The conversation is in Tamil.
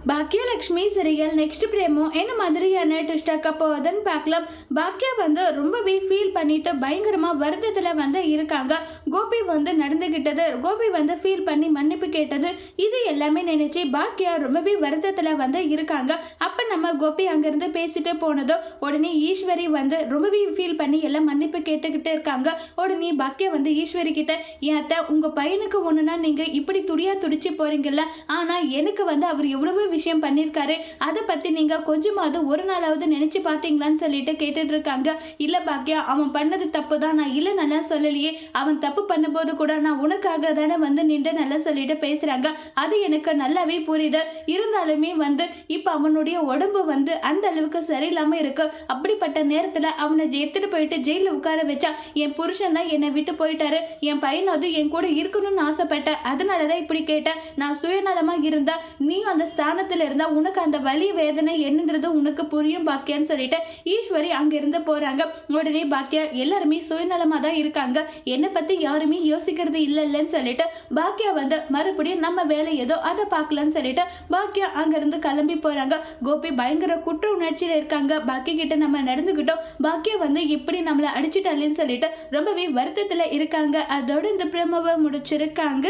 பாக்கியலட்சுமி சீரியல் நெக்ஸ்ட் பிரேமோ என்ன மாதிரியான ட்விஸ்டாக்க போகுதுன்னு பார்க்கலாம். பாக்கியா ரொம்பவே ஃபீல் பண்ணிட்டு பயங்கரமா வருத்தத்துல இருக்காங்க. கோபி நடந்துகிட்டது, கோபி ஃபீல் பண்ணி மன்னிப்பு கேட்டது, இது எல்லாமே நினைச்சு பாக்கியா ரொம்பவே வருத்தத்துல இருக்காங்க. அப்ப நம்ம கோபி அங்கிருந்து பேசிட்டு போனதோ உடனே ஈஸ்வரி ரொம்பவே ஃபீல் பண்ணி எல்லாம் மன்னிப்பு கேட்டுக்கிட்டு இருக்காங்க. உடனே பாக்கியா ஈஸ்வரி கிட்ட, ஏன் அத்தை, உங்க பையனுக்கு ஒண்ணுனா நீங்க இப்படி துடியா துடிச்சு போறீங்கல்ல, ஆனா எனக்கு அவர் எவ்வளவு விஷயம் பண்ணிருக்காரு, அதை பத்தி நீங்க கொஞ்சமாவது ஒரு நாளாவது நினைச்சு பாத்தீங்களான்னு சொல்லிட்டு கேட்டுட்டு இருக்காங்க. இல்ல பாக்கியா, அவன் பண்ணது தப்பு தான், நான் இல்ல நல்லா சொல்லலையே, அவன் தப்பு பண்ணும்போது கூட நான் உனக்காக தானே நின்று நல்லா சொல்லிட்டு பேசுறாங்க, அது எனக்கு நல்லாவே புரியுது. இருந்தாலுமே இப்ப அவனுடைய உடம்பு அந்த அளவுக்கு சரியில்லாம இருக்கு. அப்படிப்பட்ட நேரத்துல அவனை எடுத்துட்டு போயிட்டு ஜெயில உட்கார வச்சா என் புருஷன் தான் என்னை விட்டு போயிட்டாரு, என் பையனாவது என் கூட இருக்கணும்னு ஆசைப்பட்டேன், அதனாலதான் இப்படி கேட்டேன். நான் சுயநலமா இருந்தா நீ அந்த ஸ்தானத்துல இருந்தா உனக்கு அந்த வலி வேதனை என்னன்றது உனக்கு புரியும் பாக்கியான்னு சொல்லிட்டு ஈஸ்வரி அங்கிருந்து போறாங்க. உடனே பாக்கியா, எல்லாருமே சுயநலமா தான் இருக்காங்க, என்னை பத்தி யாருமே யோசிக்கிறது இல்லைன்னு சொல்லிட்டு பாக்கியா மறுபடியும் நம்ம வேலை ஏதோ அதை பார்க்கலான்னு சொல்லிட்டு பாக்கியா அங்கிருந்து கிளம்பி போறாங்க. கோபி பயங்கர குற்ற உணர்ச்சியில இருக்காங்க. பாக்கிய கிட்ட நம்ம நடந்துகிட்டோம், பாக்கியா இப்படி நம்மளை அடிச்சுட்டாலேன்னு சொல்லிட்டு ரொம்பவே வருத்தத்துல இருக்காங்க. அதோட இந்த பிரமவை முடிச்சிருக்காங்க.